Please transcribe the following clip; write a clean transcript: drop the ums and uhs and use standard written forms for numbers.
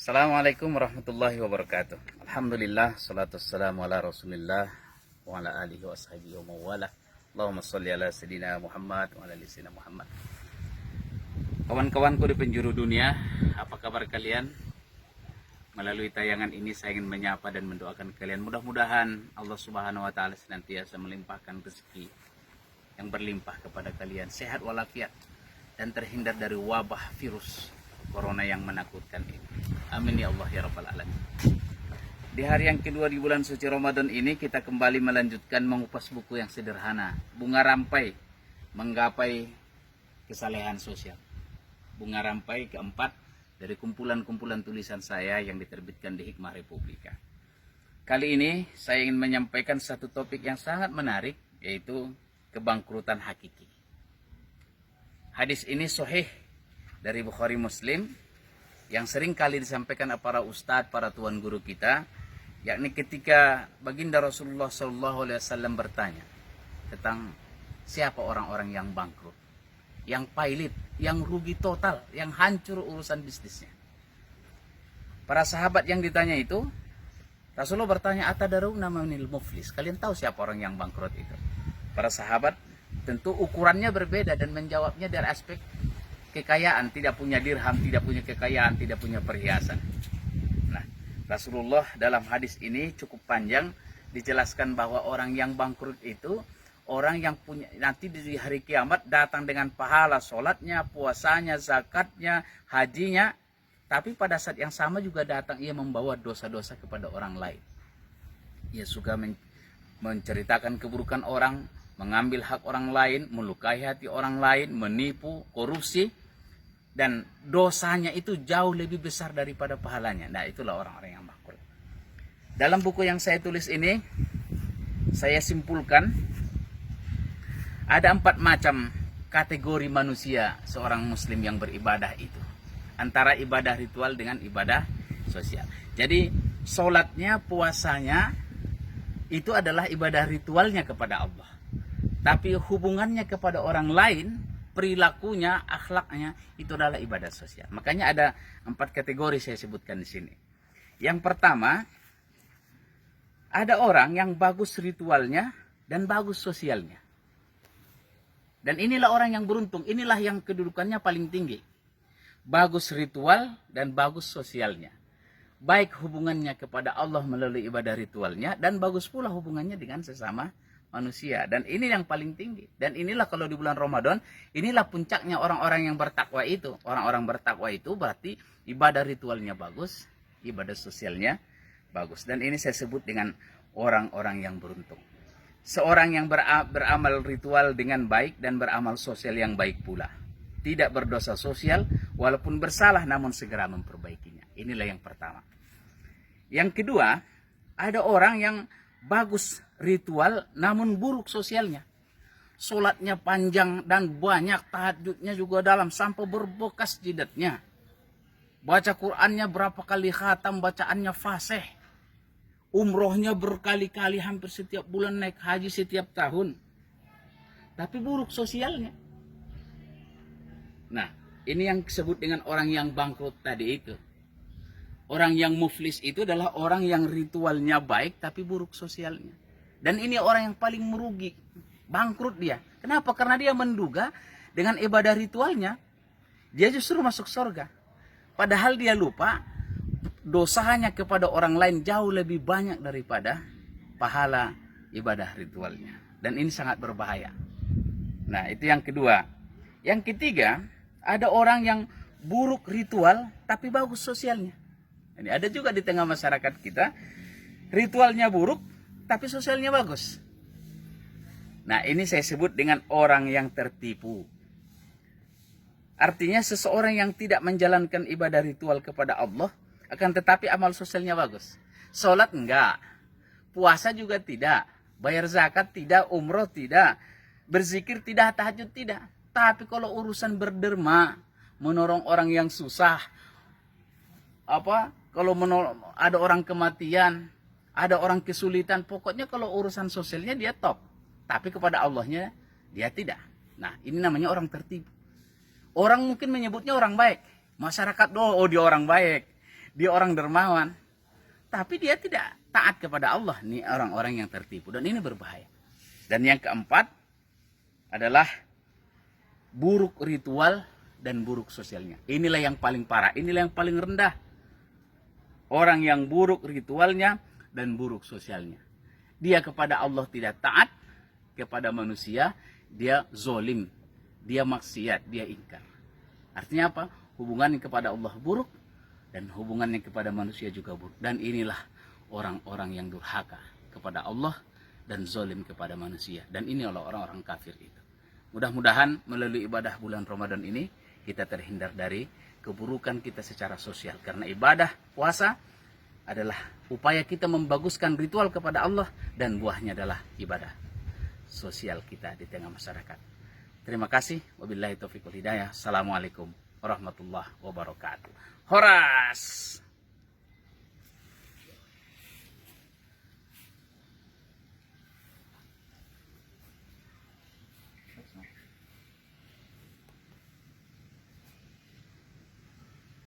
Assalamualaikum warahmatullahi wabarakatuh. Alhamdulillah, salatu wassalamu ala rasulillah wa ala alihi wa sahbihi wa mawala. Allahumma salli ala sayyidina Muhammad wa ala ali sayyidina Muhammad. Kawan-kawanku di penjuru dunia, apa kabar kalian? Melalui tayangan ini saya ingin menyapa dan mendoakan kalian. Mudah-mudahan Allah Subhanahu wa taala senantiasa melimpahkan rezeki yang berlimpah kepada kalian, sehat walafiat dan terhindar dari wabah virus corona yang menakutkan ini. Amin ya Allah ya rabbal alamin. Di hari yang kedua di bulan suci Ramadan ini kita kembali melanjutkan mengupas buku yang sederhana, Bunga Rampai Menggapai Kesalehan Sosial. Bunga Rampai keempat dari kumpulan-kumpulan tulisan saya yang diterbitkan di Hikmah Republika. Kali ini saya ingin menyampaikan satu topik yang sangat menarik, yaitu kebangkrutan hakiki. Hadis ini sahih dari Bukhari Muslim yang sering kali disampaikan para ustadz, para tuan guru kita, yakni ketika baginda Rasulullah SAW bertanya tentang siapa orang-orang yang bangkrut, yang pailit, yang rugi total, yang hancur urusan bisnisnya. Para sahabat yang ditanya itu, Rasulullah bertanya, "Atadaruna manil muflis?" Kalian tahu siapa orang yang bangkrut itu? Para sahabat tentu ukurannya berbeda dan menjawabnya dari aspek kekayaan, tidak punya dirham, tidak punya kekayaan, tidak punya perhiasan. Nah, Rasulullah dalam hadis ini cukup panjang dijelaskan bahwa orang yang bangkrut itu orang yang punya nanti di hari kiamat datang dengan pahala sholatnya, puasanya, zakatnya, hajinya, tapi pada saat yang sama juga datang ia membawa dosa-dosa kepada orang lain. Ia suka menceritakan keburukan orang, mengambil hak orang lain, melukai hati orang lain, menipu, korupsi, dan dosanya itu jauh lebih besar daripada pahalanya. Nah, itulah orang-orang yang bangkrut. Dalam buku yang saya tulis ini, saya simpulkan ada 4 macam kategori manusia seorang muslim yang beribadah itu. Antara ibadah ritual dengan ibadah sosial. Jadi, sholatnya, puasanya, itu adalah ibadah ritualnya kepada Allah. Tapi hubungannya kepada orang lain, perilakunya, akhlaknya, itu adalah ibadah sosial. Makanya ada 4 kategori saya sebutkan di sini. Yang pertama, ada orang yang bagus ritualnya dan bagus sosialnya. Dan inilah orang yang beruntung, inilah yang kedudukannya paling tinggi. Bagus ritual dan bagus sosialnya. Baik hubungannya kepada Allah melalui ibadah ritualnya, dan bagus pula hubungannya dengan sesama manusia. Dan ini yang paling tinggi. Dan inilah kalau di bulan Ramadan, inilah puncaknya orang-orang yang bertakwa itu. Orang-orang bertakwa itu berarti ibadah ritualnya bagus, ibadah sosialnya bagus. Dan ini saya sebut dengan orang-orang yang beruntung. Seorang yang beramal ritual dengan baik dan beramal sosial yang baik pula. Tidak berdosa sosial, walaupun bersalah namun segera memperbaikinya. Inilah yang pertama. Yang kedua, ada orang yang bagus ritual namun buruk sosialnya. Sholatnya panjang dan banyak, tahajudnya juga dalam sampai berbekas jidatnya. Baca Qur'annya berapa kali khatam, bacaannya fasih. Umrohnya berkali-kali, hampir setiap bulan naik haji setiap tahun. Tapi buruk sosialnya. Nah, ini yang disebut dengan orang yang bangkrut tadi itu. Orang yang muflis itu adalah orang yang ritualnya baik tapi buruk sosialnya. Dan ini orang yang paling merugi, bangkrut dia. Kenapa? Karena dia menduga dengan ibadah ritualnya, dia justru masuk surga. Padahal dia lupa, dosanya kepada orang lain jauh lebih banyak daripada pahala ibadah ritualnya. Dan ini sangat berbahaya. Nah, itu yang kedua. Yang ketiga, ada orang yang buruk ritual tapi bagus sosialnya. Ini ada juga di tengah masyarakat kita, ritualnya buruk, tapi sosialnya bagus. Nah, ini saya sebut dengan orang yang tertipu. Artinya seseorang yang tidak menjalankan ibadah ritual kepada Allah, akan tetapi amal sosialnya bagus. Sholat enggak, puasa juga tidak, bayar zakat tidak, umroh tidak, berzikir tidak, tahajud tidak. Tapi kalau urusan berderma, menolong orang yang susah, kalau ada orang kematian, ada orang kesulitan, pokoknya kalau urusan sosialnya dia top. Tapi kepada Allahnya dia tidak. Nah, ini namanya orang tertipu. Orang mungkin menyebutnya orang baik. Masyarakat, oh dia orang baik. Dia orang dermawan, tapi dia tidak taat kepada Allah. Ini orang-orang yang tertipu, dan ini berbahaya. Dan yang keempat adalah buruk ritual dan buruk sosialnya. Inilah yang paling parah, inilah yang paling rendah. Orang yang buruk ritualnya dan buruk sosialnya. Dia kepada Allah tidak taat, kepada manusia dia zolim, dia maksiat, dia ingkar. Artinya apa? Hubungannya kepada Allah buruk dan hubungannya kepada manusia juga buruk. Dan inilah orang-orang yang durhaka kepada Allah dan zolim kepada manusia. Dan ini adalah orang-orang kafir itu. Mudah-mudahan melalui ibadah bulan Ramadan ini kita terhindar dari keburukan kita secara sosial. Karena ibadah puasa adalah upaya kita membaguskan ritual kepada Allah, dan buahnya adalah ibadah sosial kita di tengah masyarakat. Terima kasih. Wabillahi taufiq wal hidayah. Assalamualaikum warahmatullahi wabarakatuh. Horas.